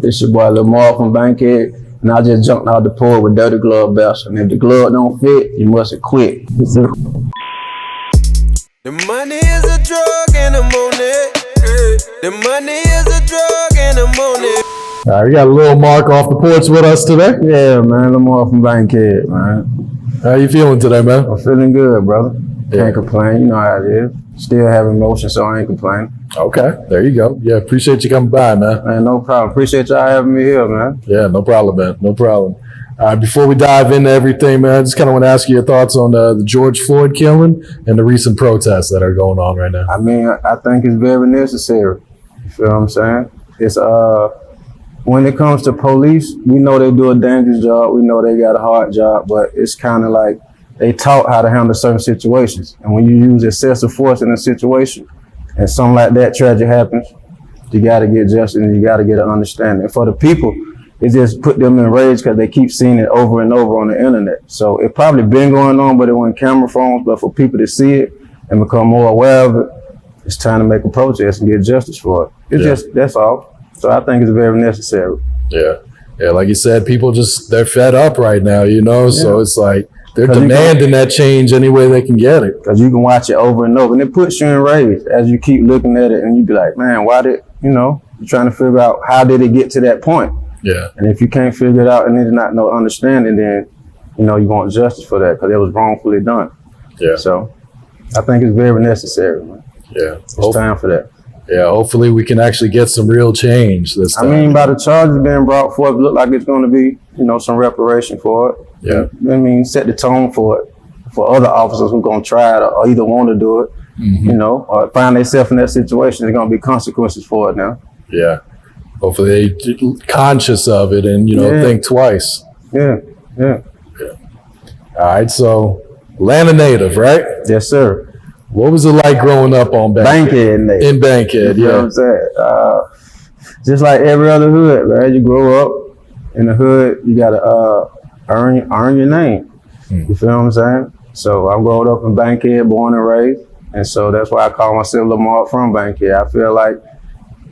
It's your boy Lil Mark from Bankhead, and I just jumped out the pool with dirty glove belts. And if the glove don't fit, you must have quit. The money is a drug and I'm on it. The money is a drug and I'm on it. All right, we got Lil Mark off the porch with us today. Yeah, man, Lil Mark from Bankhead, man. How you feeling today, man? I'm feeling good, brother. Yeah. Can't complain, you know how it is. Still have emotion, so I ain't complaining. Okay, there you go. Yeah, appreciate you coming by, man. Man, no problem. Appreciate y'all having me here, man. Yeah, no problem, man. No problem. All right, before we dive into everything, man, I just kind of want to ask you your thoughts on the George Floyd killing and the recent protests that are going on right now. I mean, I think it's very necessary. You feel what I'm saying? It's when it comes to police, we know they do a dangerous job. We know they got a hard job, but it's kind of like they taught how to handle certain situations. And when you use excessive force in a situation and something like that tragic happens, you got to get justice and you got to get an understanding. And for the people, it just put them in rage because they keep seeing it over and over on the internet. So it probably been going on, but it wasn't camera phones. But for people to see it and become more aware of it, it's time to make a protest and get justice for it. That's all. So I think it's very necessary. Yeah. Yeah, like you said, people they're fed up right now, you know? Yeah. So it's like they're demanding that change any way they can get it. Because you can watch it over and over, and it puts you in rage as you keep looking at it, and you be like, man, why did, you're trying to figure out how did it get to that point? Yeah. And if you can't figure it out and there's not no understanding, then, you want justice for that because it was wrongfully done. Yeah. So I think it's very necessary, man. Yeah. It's time for that. Yeah, hopefully we can actually get some real change this time. I mean, by the charges being brought forth, it look like it's going to be, some reparation for it. Yeah. I mean, set the tone for it for other officers who are going to try it or either want to do it, or find themselves in that situation. There's going to be consequences for it now. Yeah. Hopefully they're conscious of it and, think twice. Yeah. All right, so Atlanta native, right? Yes, sir. What was it like growing up on Bankhead? In Bankhead, you know what I'm saying? Just like every other hood, man. You grow up in the hood, you gotta earn your name. You feel what I'm saying? So I growing up in Bankhead, born and raised, and so that's why I call myself Lil Mark from Bankhead. I feel like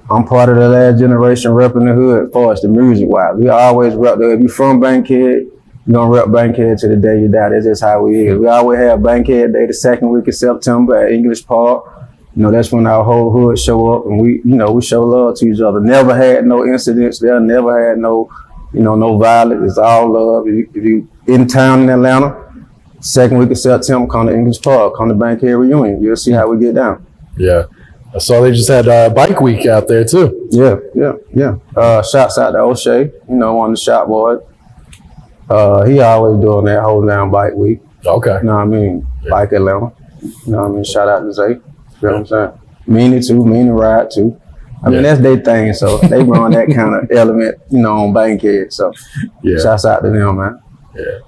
I'm part of the last generation repping the hood as far as the music wise. We always rep the hood. If you from Bankhead, you're gonna rep Bankhead to the day you die. That's just how we is. We always have Bankhead Day the second week of September at English Park. That's when our whole hood show up and we show love to each other. Never had no incidents there, never had no violence. It's all love. If you in town in Atlanta, second week of September, come to English Park, come to Bankhead reunion. You'll see how we get down. Yeah. I saw they just had Bike Week out there too. Yeah. Shouts out to O'Shea, one of the shop boys. He always doing that, holding down Bike Week. Okay. You know what I mean? Yeah. Bike Atlanta. You know what I mean? Shout out to Zay. You know what I'm saying? Mean to ride too. I mean, that's their thing, so they run that kind of element, on Bankhead. So shouts out to them, man. Yeah.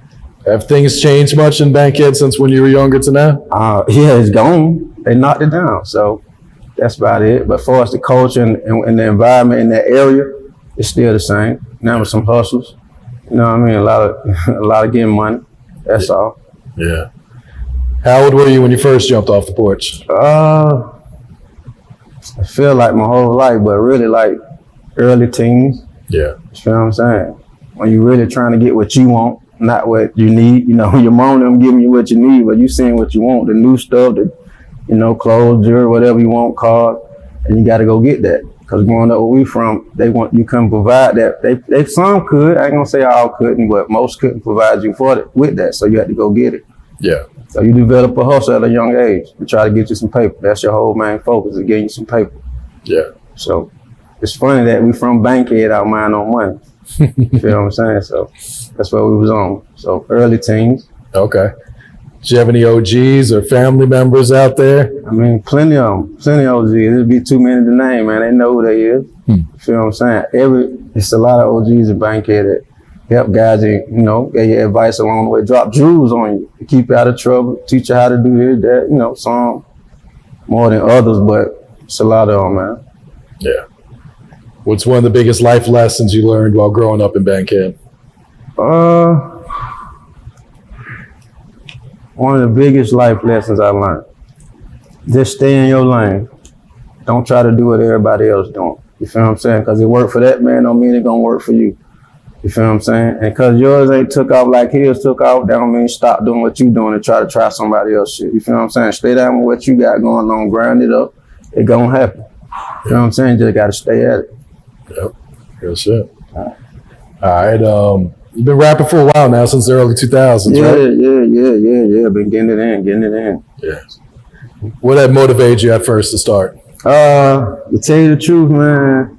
Have things changed much in Bankhead since when you were younger to now? Yeah, it's gone. They knocked it down. So that's about it. But for us, the culture and the environment in that area, it's still the same. Now with some hustles. You know what I mean? A lot of getting money. That's all. Yeah. How old were you when you first jumped off the porch? I feel like my whole life, but really like early teens. Yeah. You feel what I'm saying? When you're really trying to get what you want, not what you need. Your mom them giving you what you need, but you seeing what you want, the new stuff, the clothes, jewelry, whatever you want, cars, and you got to go get that. Because growing up where we from, you couldn't provide that. They some could. I ain't gonna say all couldn't, but most couldn't provide you with that. So you had to go get it. Yeah. So you develop a hustle at a young age. You try to get you some paper. That's your whole main focus, is getting you some paper. Yeah. So it's funny that we from Bankhead out mind on money. You feel what I'm saying? So that's what we was on. So early teens. Okay. Do you have any OGs or family members out there? I mean, plenty of OGs. It'd be too many to name, man. They know who they is. You feel what I'm saying? It's a lot of OGs in Bankhead that help guys, get your advice along the way, drop jewels on you, to keep you out of trouble, teach you how to do this, that, some more than others, but it's a lot of them, man. Yeah. What's one of the biggest life lessons you learned while growing up in Bankhead? One of the biggest life lessons I learned, just stay in your lane. don't try to do what everybody else doing. You feel what I'm saying? Because it worked for that man don't mean it gonna work for you. You feel what I'm saying? And because yours ain't took off like his took off, that don't mean stop doing what you doing and try somebody else shit. You feel what I'm saying? Stay down with what you got going on, grind it up. It gonna happen. You know what I'm saying? Just gotta stay at it. Yep. Real shit. All right. You've been rapping for a while now, since the early 2000s, right? Yeah. Been getting it in. Yeah. What had motivated you at first to start? To tell you the truth, man,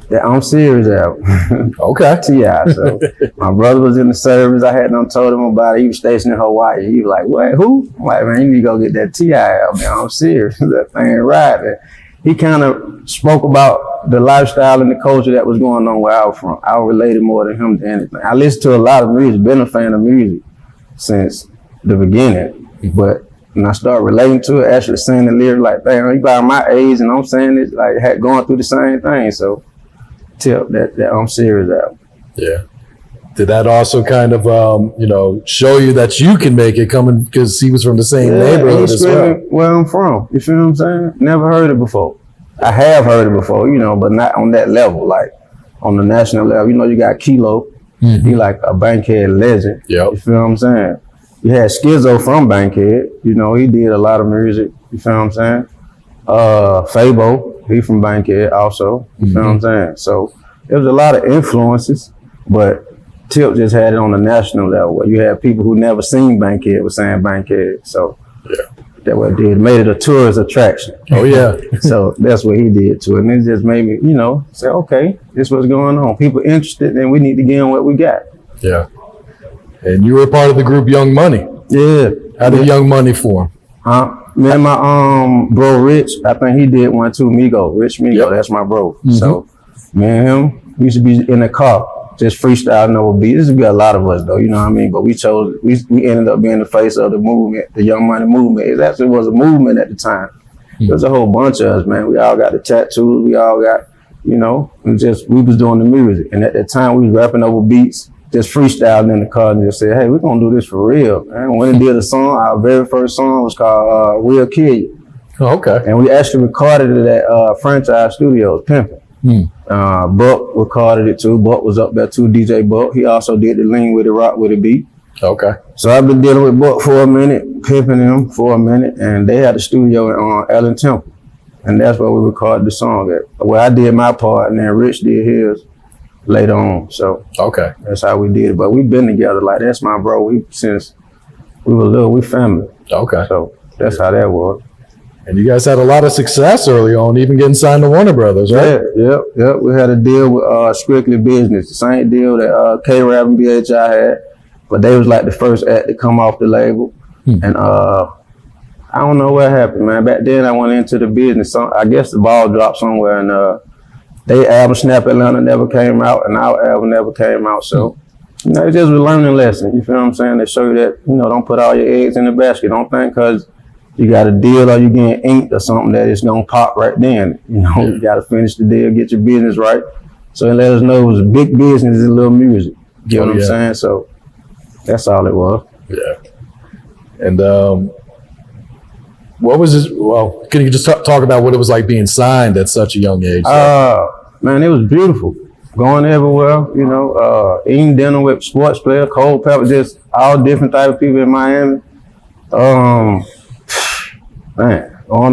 that I'm serious album. Okay. T.I. So my brother was in the service. I hadn't told him about it. He was stationed in Hawaii. He was like, "What? Who?" I'm like, "Man, you need to go get that T.I. album, man. I'm serious. That thing right." He kind of spoke about the lifestyle and the culture that was going on where I was from. I related more to him than anything. I listened to a lot of music, been a fan of music since the beginning. But when I started relating to it, actually saying the lyrics like, "Damn, he about my age," and I'm saying it like had going through the same thing. So tip that I'm serious album. Yeah. Did that also kind of, show you that you can make it coming because he was from the same neighborhood as well? Where I'm from. You feel what I'm saying? Never heard it before. I have heard it before, but not on that level, like on the national level. You got Kilo. Mm-hmm. He like a Bankhead legend. Yep. You feel what I'm saying? You had Skizzo from Bankhead. He did a lot of music. You feel what I'm saying? Fabo, he from Bankhead also. You feel what I'm saying? So there was a lot of influences, but Tip just had it on the national level where you had people who never seen Bankhead was saying Bankhead. So that what it did. Made it a tourist attraction. Oh yeah. So that's what he did to it. And it just made me, say, okay, this what's going on. People interested, and we need to get on what we got. Yeah. And you were part of the group Young Money. Yeah. How did Young Money form? Me and my bro Rich, I think he did one too, Rich Migo, that's my bro. Mm-hmm. So me and him, we used to be in the car, just freestyling over beats. This would be a lot of us though, you know what I mean? But we ended up being the face of the movement, the Young Money movement. It actually was a movement at the time. Mm-hmm. There was a whole bunch of us, man. We all got the tattoos, we all got, we was doing the music. And at that time we was rapping over beats, just freestyling in the car and just said, hey, we're gonna do this for real. And when we did a song, our very first song was called We'll Kill You. Oh, okay. And we actually recorded it at Franchise Studios, Pimpin'. Buck recorded it too. Buck was up there too, DJ Buck. He also did the lean with it, rock with it beat. Okay. So I've been dealing with Buck for a minute, pimping him for a minute, and they had a studio on Allen Temple. And that's where we recorded the song at. Well, I did my part and then Rich did his later on. So that's how we did it. But we've been together, like that's my bro. Since we were little, we family. Okay. So that's how that was. And you guys had a lot of success early on, even getting signed to Warner Brothers, right? Yeah. We had a deal with Strictly Business, the same deal that K-Rap and BHI had, but they was like the first act to come off the label. And I don't know what happened, man. Back then I went into the business. I guess the ball dropped somewhere, and they album Snap Atlanta never came out, and our album never came out. So it's just a learning lesson. You feel what I'm saying? They show you that don't put all your eggs in the basket. Don't think because you got a deal or you getting inked or something that it's gonna pop right then. You got to finish the deal, get your business right. So it let us know it was big business and little music. You know what I'm saying? So that's all it was. Yeah. And what was this? Well, can you just talk about what it was like being signed at such a young age? Man, it was beautiful. Going everywhere, eating dinner with sports players, Poole Palace, just all different type of people in Miami. Going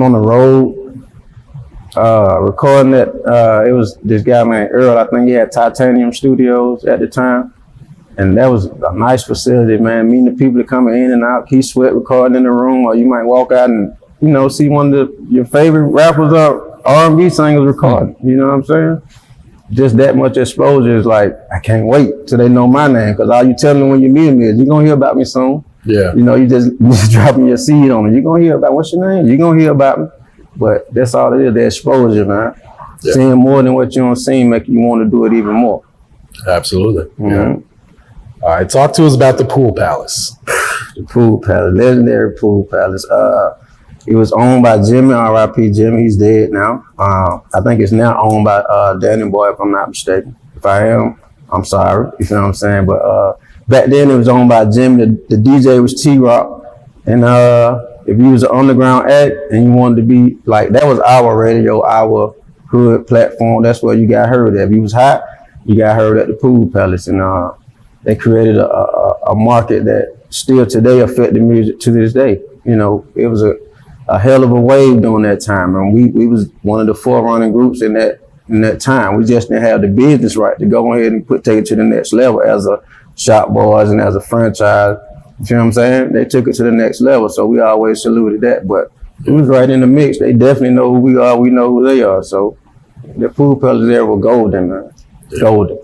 on the road, recording that. It was this guy named Earl. I think he had Titanium Studios at the time, and that was a nice facility, man. Meeting the people that coming in and out. Keith Sweat recording in the room, or you might walk out and see one of your favorite rappers or R&B singers recording. You know what I'm saying? Just that much exposure is like, I can't wait till they know my name, because all you tell them when you meet me is, you're gonna hear about me soon. Yeah. You just dropping your seed on it. You're gonna hear about, what's your name? You're gonna hear about me. But that's all it is, the exposure, man. Yeah. Seeing more than what you don't see make you want to do it even more. Absolutely. Mm-hmm. Yeah. All right, talk to us about the Poole Palace. The Poole Palace, legendary Poole Palace. It was owned by Jimmy, R.I.P. Jimmy. He's dead now. I think it's now owned by Danny Boy, if I'm not mistaken. If I am, I'm sorry. You know what I'm saying? But back then it was owned by Jimmy. The DJ was T-Rock. And if you was an underground act and you wanted to be like, that was our radio, our hood platform. That's where you got heard at. If you was hot, you got heard at the Poole Palace, and they created a market that still today affect the music to this day. You know, it was a hell of a wave during that time, and we was one of the forerunning groups in that time. We just didn't have the business right to go ahead and take it to the next level as a Shop Boys and as a franchise. You feel what I'm saying? They took it to the next level, so we always saluted that. But it was right in the mix. They definitely know who we are. We know who they are. So the Poole Palace there were golden, man. Golden.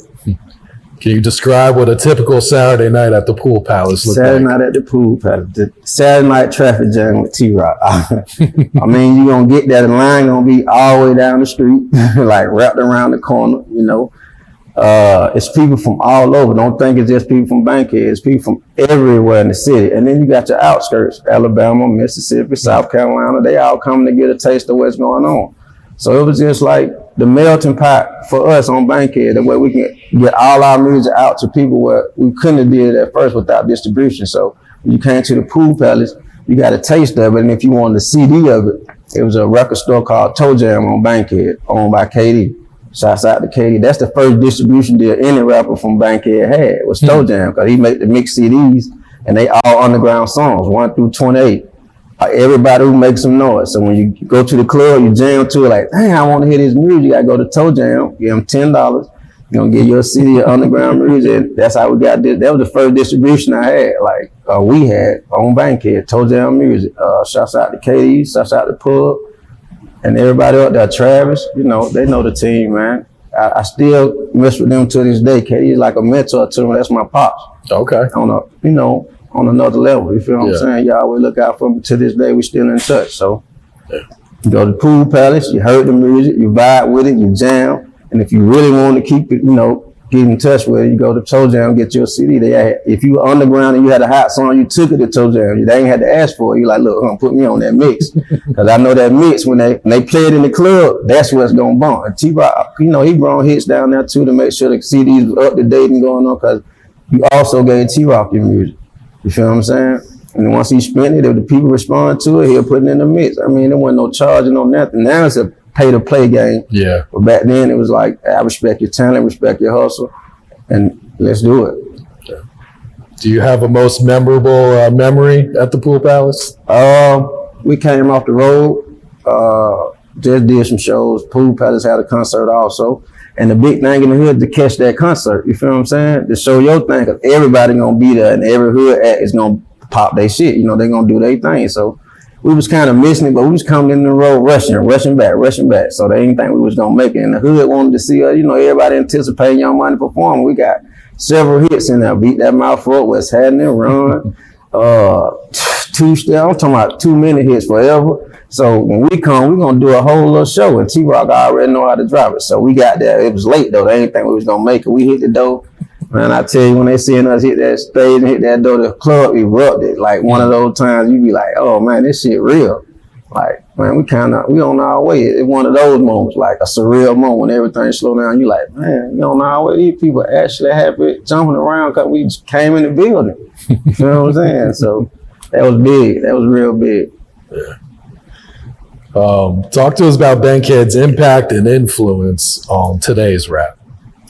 Can you describe what a typical Saturday night at the Poole Palace looked like? Saturday night at the Poole Palace. The Saturday night traffic jam with T-Rock. I mean, you're going to get that. The line going to be all the way down the street, like wrapped around the corner, you know. It's people from all over. Don't think it's just people from Bankhead. It's people from everywhere in the city. And then you got your outskirts, Alabama, Mississippi, South Carolina. They all come to get a taste of what's going on. So it was just like the melting pot for us on Bankhead, the way we can get all our music out to people where we couldn't have did it at first without distribution. So when you came to the Poole Palace, you got a taste of it. And if you wanted a CD of it, it was a record store called Toe Jam on Bankhead, owned by KD. Shouts out to KD. That's the first distribution deal any rapper from Bankhead had, was Toe Jam, because he made the mixed CDs, and they all underground songs, 1 through 28. Everybody who makes some noise. So when you go to the club, you jam to it like, dang, I want to hear this music. You got to go to Toe Jam, give them $10. You're going to get your CD of underground music. That's how we got this. That was the first distribution I had, we had on Bankhead, Toe Jam music. Shouts out to KD, shouts out to Pub, and everybody out there, Travis, you know, they know the team, man. I still mess with them to this day. KD is like a mentor to them. That's my pops. Okay. On another level, you feel what I'm saying? Y'all always look out for me. To this day, we still in touch. So you go to the Poole Palace, you heard the music, you vibe with it, you jam. And if you really want to keep it, get in touch with it, you go to Toe Jam, get your CD. If you were underground and you had a hot song, you took it to Toe Jam. They ain't had to ask for it. You like, look, put me on that mix. Because I know that mix, when they play it in the club, that's what's going to bump. And T-Rock, he brought hits down there too to make sure the CDs were up to date and going on, because you also gave T-Rock your music. You feel what I'm saying? And once he spent it, if the people respond to it, he'll put it in the mix. I mean, there wasn't no charging on nothing. Now it's a pay-to-play game. Yeah. But back then, it was like, I respect your talent, respect your hustle, and let's do it. Yeah. Do you have a most memorable memory at the Poole Palace? We came off the road, just did some shows. Poole Palace had a concert also. And the big thing in the hood to catch that concert, you feel what I'm saying? To show your thing, because everybody gonna be there and every hood act is gonna pop their shit. They gonna do their thing. So we was kind of missing it, but we was coming in the road rushing back. So they didn't think we was gonna make it. And the hood wanted to see us, everybody anticipating Young Money perform. We got several hits in there. Beat That Mouth Up, What's Happening, Run, Two-Step. I'm talking about too many hits forever. So when we come, we're going to do a whole little show, and T-Rock already know how to drive it. So we got there. It was late, though. They didn't think we was going to make it. We hit the door. Man, I tell you, when they seeing us hit that stage and hit that door, the club erupted. Like one of those times you be like, oh, man, this shit real. Like, man, we on our way. It's one of those moments, like a surreal moment when everything slow down. You like, man, we on our way. These people actually happy jumping around because we just came in the building. You know what I'm saying? So that was big. That was real big. Yeah. Talk to us about Bankhead's impact and influence on today's rap.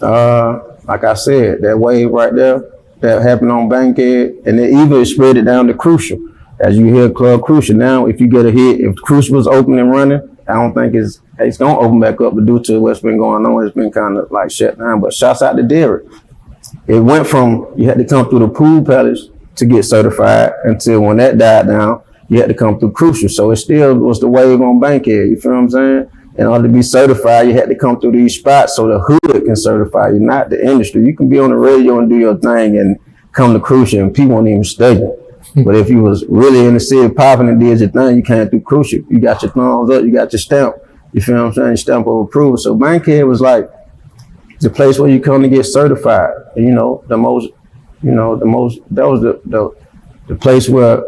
Like I said, that wave right there that happened on Bankhead, and it even spread it down to Crucial. As you hear Club Crucial now, if you get a hit, if Crucial was open and running, I don't think it's gonna open back up, but due to what's been going on, it's been kind of like shut down. But shouts out to Derek. It went from you had to come through the Poole Palace to get certified until when that died down, you had to come through Crucial. So it still was the wave on Bankhead. You feel what I'm saying? In order to be certified, you had to come through these spots so the hood can certify you, not the industry. You can be on the radio and do your thing and come to Crucial and people won't even study you. But if you was really in the city popping and did your thing, you came through Crucial. You got your thumbs up, you got your stamp. You feel what I'm saying? Your stamp of approval. So Bankhead was like the place where you come to get certified. And, that was the place where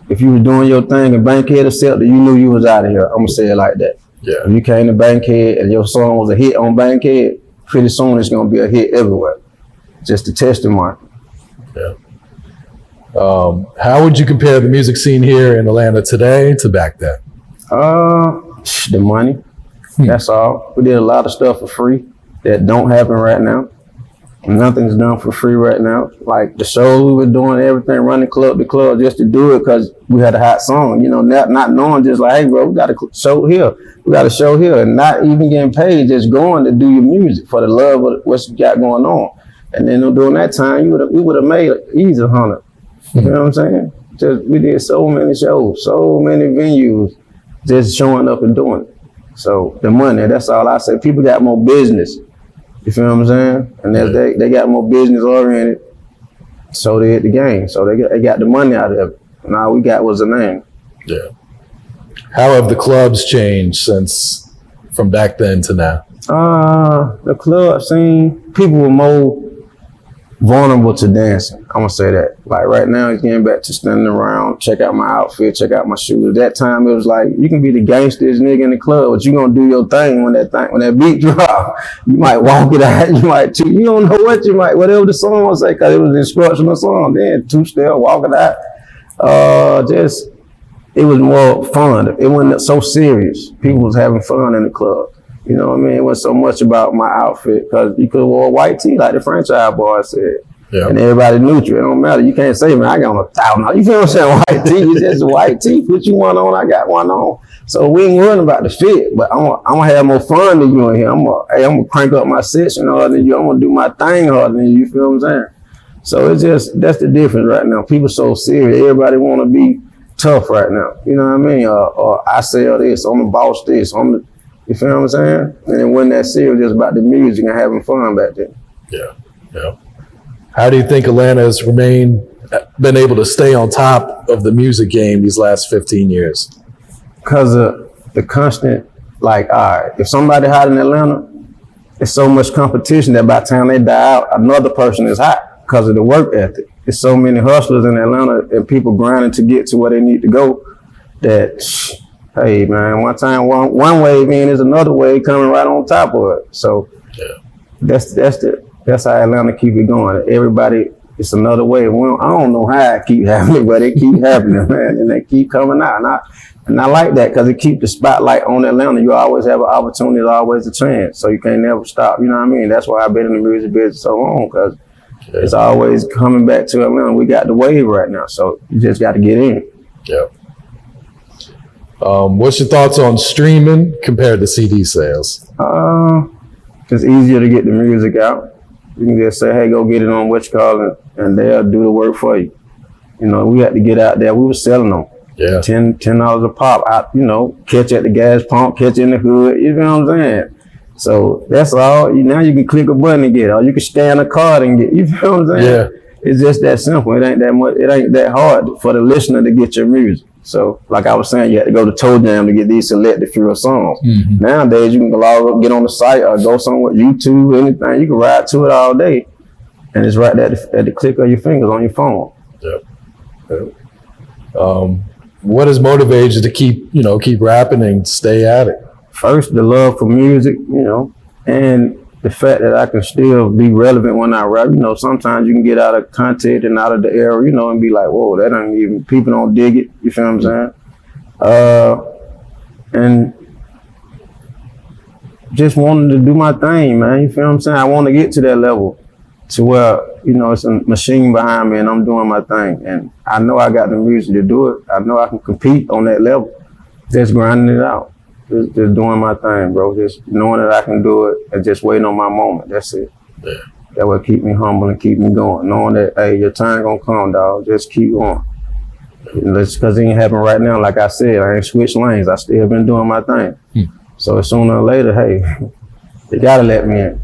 if you were doing your thing and Bankhead accepted, you knew you was out of here. I'm gonna say it like that. Yeah. If you came to Bankhead and your song was a hit on Bankhead, pretty soon it's gonna be a hit everywhere. Just a testimony. Yeah. How would you compare the music scene here in Atlanta today to back then? The money. That's all. We did a lot of stuff for free that don't happen right now. Nothing's done for free right now. Like the shows we were doing, everything, running club to club just to do it because we had a hot song. You know, not knowing just like, hey, bro, we got a show here. We got a show here. And not even getting paid, just going to do your music for the love of what you got going on. And then during that time, we would have made it easy 100. You know what I'm saying? We did so many shows, so many venues, just showing up and doing it. So the money, that's all I say. People got more business. You feel what I'm saying? And they got more business oriented, so they hit the game. So they got the money out of it. And all we got was the name. Yeah. How have the clubs changed from back then to now? The club scene, people were more vulnerable to dancing. I'm gonna say that. Like right now, it's getting back to standing around, check out my outfit, check out my shoes. That time, it was like you can be the gangstest nigga in the club, but you gonna do your thing when that beat drop. You might walk it out. You don't know what you might, whatever the song was say, cause it was an instructional song. Then two-step, walk it out. It was more fun. It wasn't so serious. People was having fun in the club. You know what I mean? It wasn't so much about my outfit because you could have wore a white tee like the franchise boy said. Yeah. And everybody neutral. It don't matter. You can't say, man, I got on $1,000. You feel what I'm saying? White tee. It's just a white tee. Put you one on, I got one on. So we ain't worrying about the fit, but I'm gonna have more fun than you in here. I'm gonna crank up my session harder than you. I'm gonna do my thing harder than you. You feel what I'm saying? So that's the difference right now. People so serious. Everybody want to be tough right now. You know what I mean? Or I sell this. I'm the boss this. You feel what I'm saying? And it wasn't that serious, just about the music and having fun back then. Yeah. How do you think Atlanta has been able to stay on top of the music game these last 15 years? Because of the constant, like, all right, if somebody hot in Atlanta, it's so much competition that by the time they die out, another person is hot because of the work ethic. There's so many hustlers in Atlanta and people grinding to get to where they need to go that, hey man, one time one wave in is another wave coming right on top of it. So that's how Atlanta keep it going. Everybody, it's another wave. I don't know how it keep happening, but it keep happening, man, and they keep coming out. And I like that because it keep the spotlight on Atlanta. You always have an opportunity, always a chance, so you can't never stop. You know what I mean? That's why I've been in the music business so long, because it's always coming back to Atlanta. We got the wave right now, so you just got to get in. Yeah. What's your thoughts on streaming compared to CD sales? It's easier to get the music out. You can just say, hey, go get it on what you call it, and they'll do the work for you. You know, we had to get out there. We were selling them. Yeah. $10 a pop. Catch at the gas pump, catch in the hood. You know what I'm saying? So that's all. Now you can click a button and get it, or you can scan a card and get it. You feel what I'm saying? Yeah. It's just that simple. It ain't that much. It ain't that hard for the listener to get your music. So, like I was saying, you had to go to Toe Jam to get these selected few songs. Mm-hmm. Nowadays, you can log up, get on the site, or go somewhere, YouTube, anything. You can ride to it all day, and it's right there at the click of your fingers on your phone. Yep. What has motivated you to keep rapping and stay at it? First, the love for music, and the fact that I can still be relevant when I rap. Sometimes you can get out of content and out of the era, and be like, whoa, that ain't even, people don't dig it. You feel what I'm saying? And just wanting to do my thing, man. You feel what I'm saying? I want to get to that level to where, it's a machine behind me and I'm doing my thing. And I know I got the music to do it. I know I can compete on that level. Just grinding it out. Just doing my thing, bro. Just knowing that I can do it and just waiting on my moment. That's it. Yeah. That will keep me humble and keep me going. Knowing that, hey, your time gonna come, dog. Just keep going. Because it ain't happen right now. Like I said, I ain't switched lanes. I still been doing my thing. So sooner or later, hey, they gotta let me in.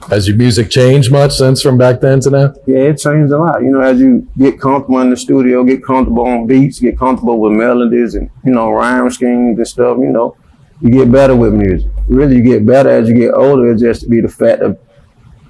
Has your music changed much since from back then to now? Yeah, it changed a lot. As you get comfortable in the studio, get comfortable on beats, get comfortable with melodies and, rhyme schemes and stuff, you get better with music. Really, you get better as you get older. It's just to be the fact of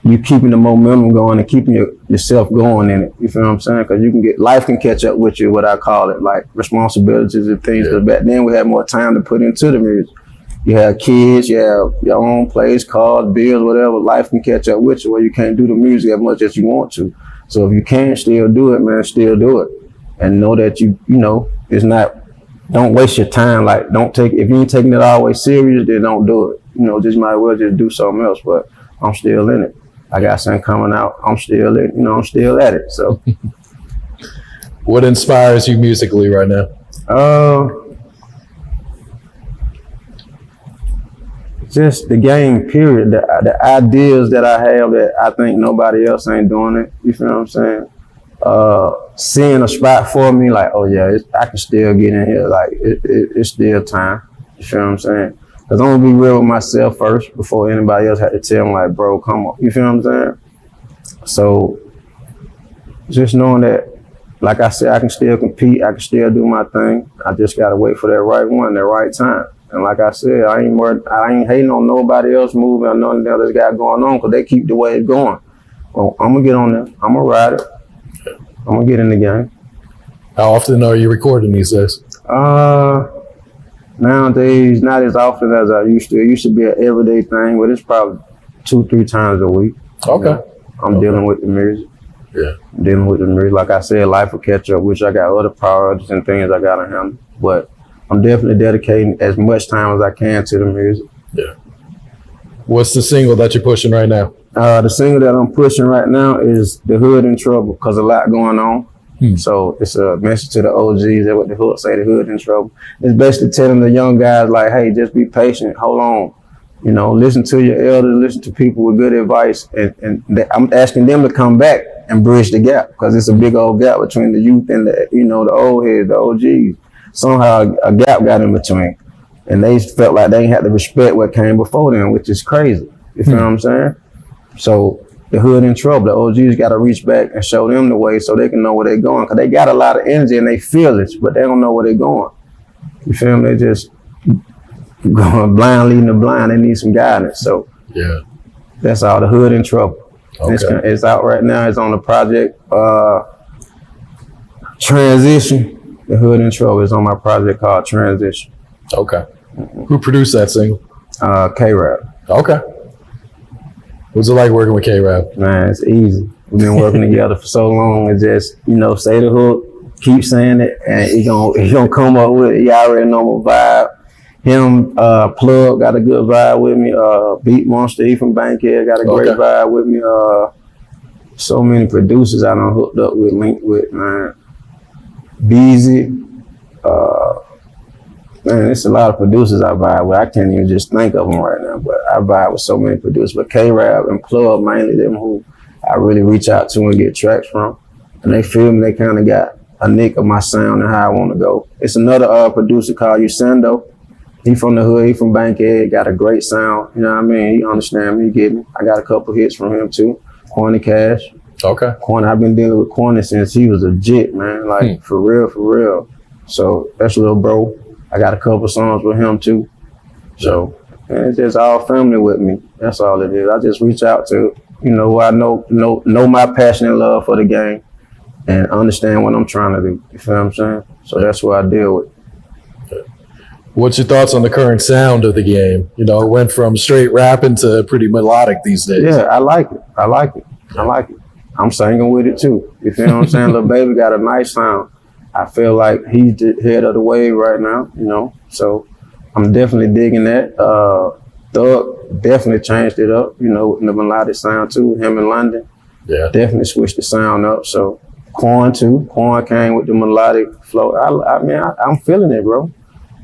you keeping the momentum going and keeping yourself going in it. You feel what I'm saying? Because life can catch up with you, what I call it, like responsibilities and things. Because back then we had more time to put into the music. You have kids, you have your own place, cars, bills, whatever. Life can catch up with you where you can't do the music as much as you want to. So if you can't still do it, man, still do it. And know that you know, it's not, don't waste your time. Like, if you ain't taking it always serious, then don't do it. You know, just might as well just do something else. But I'm still in it. I got something coming out. I'm still in, I'm still at it. So. What inspires you musically right now? Just the game, period. The ideas that I have that I think nobody else ain't doing it. You feel what I'm saying? Seeing a spot for me, like, oh yeah, I can still get in here. Like, it's still time. You feel what I'm saying? Because I'm gonna be real with myself first before anybody else had to tell me, like, bro, come on. You feel what I'm saying? So just knowing that, like I said, I can still compete. I can still do my thing. I just gotta wait for that right one, that right time. And like I said, I ain't hating on nobody else moving or nothing else that's got going on, because they keep the way it's going. Well, I'm gonna get on there. I'm gonna ride it. I'm gonna get in the game. How often are you recording these days? Nowadays, not as often as I used to. It used to be an everyday thing, but it's probably 2-3 times a week. Okay. You know, I'm dealing with the music. Yeah. I'm dealing with the music. Like I said, life will catch up, which I got other priorities and things I gotta handle. But I'm definitely dedicating as much time as I can to the music. Yeah. What's the single that you're pushing right now? The single that I'm pushing right now is The Hood in Trouble, because a lot going on. So it's a message to the OGs that what the hood say, the hood in trouble. It's basically telling the young guys, like, hey, just be patient, hold on. You know, listen to your elders, listen to people with good advice. And I'm asking them to come back and bridge the gap, because it's a big old gap between the youth and the, the old heads, the OGs. Somehow a gap got in between. And they felt like they had to respect what came before them, which is crazy. You feel what I'm saying? So the hood in trouble, the OGs got to reach back and show them the way so they can know where they're going. Because they got a lot of energy and they feel it, but they don't know where they're going. You feel me? They just going blind leading the blind. They need some guidance. So yeah, that's all. The Hood in Trouble. Okay. It's out right now. It's on the project Transition. The Hood in Trouble is on my project called Transition. Okay. Who produced that single? K-Rap. Okay. What's it like working with K-Rap? Man, it's easy. We've been working together for so long. It's just, say the hook, keep saying it, and he gonna come up with it. You already know my vibe. Him, Plug got a good vibe with me. Beat Monster, he from Bankhead, got a great vibe with me. So many producers I done hooked up with, linked with, man. Beezy. Man, it's a lot of producers I vibe with. I can't even just think of them right now, but I vibe with so many producers. But K-Rap and Plug, mainly them who I really reach out to and get tracks from. And they feel me, they kind of got a nick of my sound and how I want to go. It's another producer called Usendo. He from the hood, he from Bankhead, got a great sound. You know what I mean? He understand me, get me. I got a couple hits from him too. Corny Cash. Okay. Corny, I've been dealing with Corny since he was a jit, man. Like, for real. So that's little bro. I got a couple songs with him too. So man, it's just all family with me. That's all it is. I just reach out to, who I know my passion and love for the game and understand what I'm trying to do. You feel what I'm saying? So that's what I deal with. What's your thoughts on the current sound of the game? It went from straight rapping to pretty melodic these days. Yeah, I like it. I'm singing with it too. You feel what I'm saying? Lil Baby got a nice sound. I feel like he's the head of the wave right now, so I'm definitely digging that. Thug definitely changed it up, in the melodic sound too. Him in London, yeah, definitely switched the sound up. So Corn too. Corn came with the melodic flow. I'm feeling it, bro.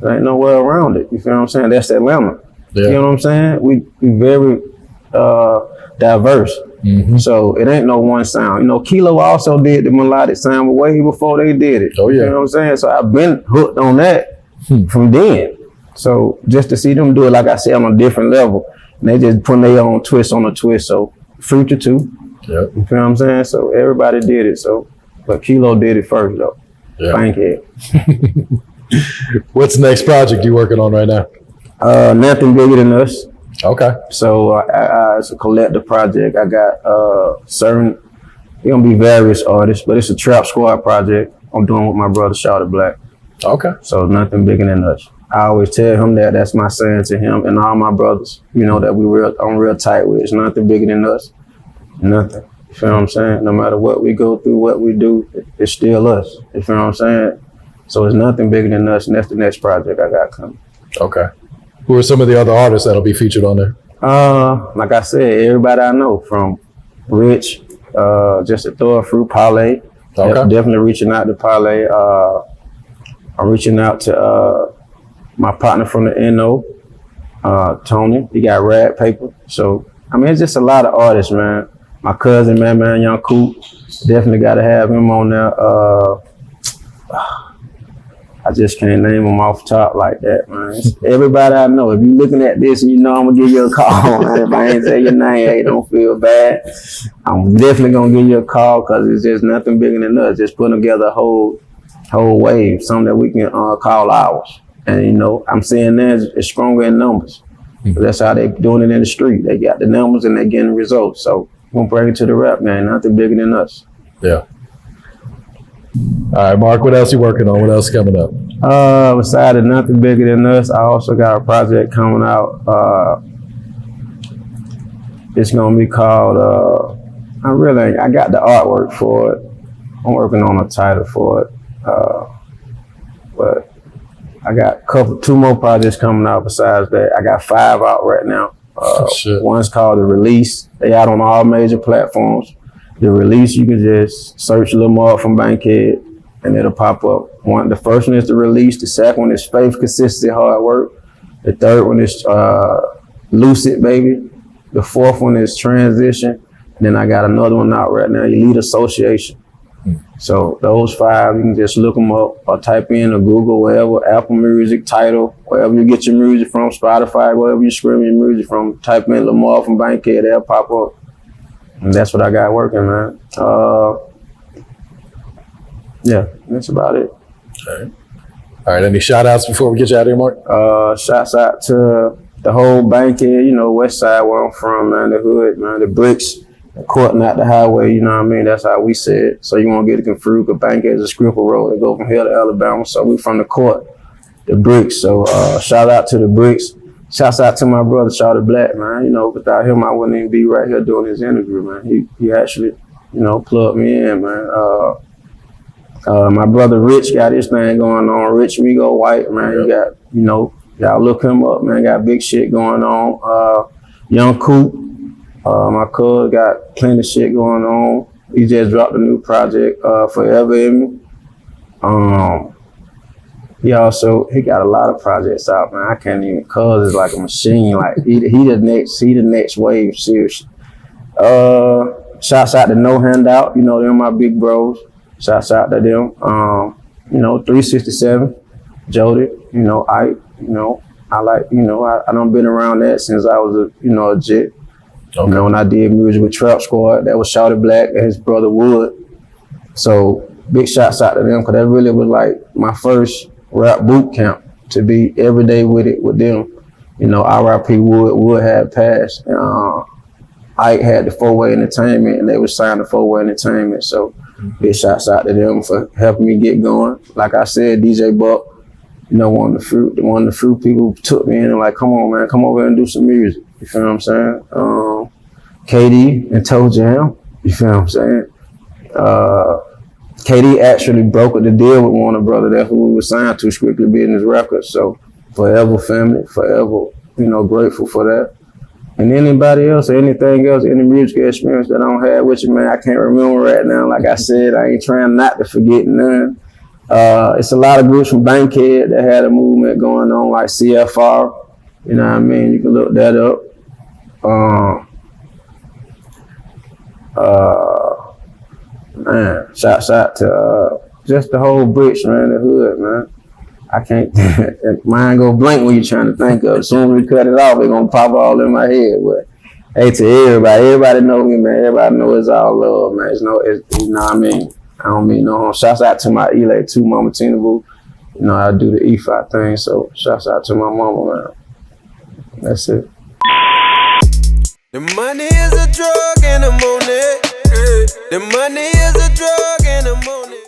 There ain't nowhere around it. You feel what I'm saying? That's Atlanta. Yeah. You know what I'm saying? We very diverse. Mm-hmm. So it ain't no one sound. Kilo also did the melodic sound way before they did it. Oh yeah. You know what I'm saying? So I've been hooked on that from then. So just to see them do it, like I said, on a different level, and they just putting their own twist on a twist. So Future too. Yep. You feel what I'm saying? So everybody did it. So, but Kilo did it first though. Yeah. Bankhead. What's the next project you working on right now? Nothing Bigger Than Us. Okay. So it's a collective project. I got it's gonna be various artists, but it's a Trap Squad project I'm doing with my brother Shawty Black. Okay. So Nothing Bigger Than Us. I always tell him that. That's my saying to him and all my brothers, that I'm real tight with. It's nothing bigger than us. Nothing. You feel what I'm saying? No matter what we go through, what we do, it's still us. You feel what I'm saying? So it's nothing bigger than us, and that's the next project I got coming. Okay. Who are some of the other artists that'll be featured on there? Like I said, everybody I know, from Rich, just to throw it through Poole. Okay. Definitely reaching out to Poole. I'm reaching out to my partner from the NO, Tony. He got Rad Paper. So, I mean, it's just a lot of artists, man. My cousin, man, Young Coop. Definitely got to have him on there. I just can't name them off top like that, man. Everybody I know, if you're looking at this and you know I'm going to give you a call, man. If I ain't say your name, hey, don't feel bad. I'm definitely going to give you a call because it's just nothing bigger than us. Just putting together a whole wave, something that we can call ours. And, you know, I'm saying that it's stronger in numbers. That's how they doing it in the street. They got the numbers and they getting results. So we're going to bring it to the rap, man. Nothing bigger than us. Yeah. All right, Mark, what else you working on? What else coming up? Besides nothing bigger than us, I also got a project coming out. It's gonna be called, I got the artwork for it. I'm working on a title for it. But I got two more projects coming out besides that. I got 5 out right now. One's called The Release. They out on all major platforms. The Release, you can just search Lil Mark from Bankhead and it'll pop up. The first one is The Release. The second one is Faith, Consistency, Hard Work. The third one is Lucid, Baby. The fourth one is Transition. And then I got another one out right now, Elite Association. So those 5, you can just look them up or type in or Google, wherever, Apple Music, Tidal, wherever you get your music from, Spotify, wherever you stream your music from, type in Lil Mark from Bankhead, they'll pop up. And that's what I got working, man. Yeah, that's about it. All right. Any shout outs before we get you out of here, Mark? Shouts out to the whole Bankhead, you know, West Side where I'm from, man, the hood, man, the bricks, the court, not the highway, you know what I mean? That's how we say it. So you won't get it confused, because Bankhead is a scribble road that go from here to Alabama. So we from the court, the bricks. So shout out to the bricks. Shouts out to my brother, Shawty Black, man. You know, without him, I wouldn't even be right here doing this interview, man. He actually, you know, plugged me in, man. My brother Rich got his thing going on. Rich Migo White, man. He got, you know, y'all look him up, man. Got big shit going on. Young Coop, my cuz got plenty of shit going on. He just dropped a new project, Forever in Me. He got a lot of projects out, man. I can't even, cuz is like a machine. Like he the next wave, seriously. Shouts out to No Handout, you know, them my big bros. Shouts out to them. You know, 367, Jody, you know, Ike, you know, I like, you know, I done been around that since I was a jit. Okay. You know, when I did music with Trap Squad, that was Shawty Black and his brother Wood. So big shouts out to them, because that really was like my first rap boot camp, to be every day with them. You know, R.I.P. Wood had passed. Ike had the 4-Way Entertainment, and they was signed to 4-Way Entertainment. So big shouts out to them for helping me get going. Like I said, DJ Buck, you know, one of the few people who took me in and like, come on, man, come over and do some music. You feel what I'm saying? KD and Toe Jam, you feel what I'm saying? KD actually brokered the deal with Warner Brothers. That's who we were signed to, Strictly Business Records. So forever family, forever, you know, grateful for that. And anybody else or anything else, any music experience that I don't have with you, man, I can't remember right now. Like I said, I ain't trying not to forget none. It's a lot of groups from Bankhead that had a movement going on, like CFR. You know what I mean? You can look that up. Man, shouts out to just the whole bricks, man, the hood, man. I can't, mine go blank when you're trying to think of it. As soon as we cut it off, it's gonna pop all in my head. But hey, to everybody know me, man. Everybody know it's all love, man. You know what I mean? I don't mean no harm. Shouts out to my Elay too, Mama Tina Boo. You know, I do the E5 thing, so shouts out to my mama, man. That's it. The money is a drug and I'm on it. The money is a drug and I'm on it.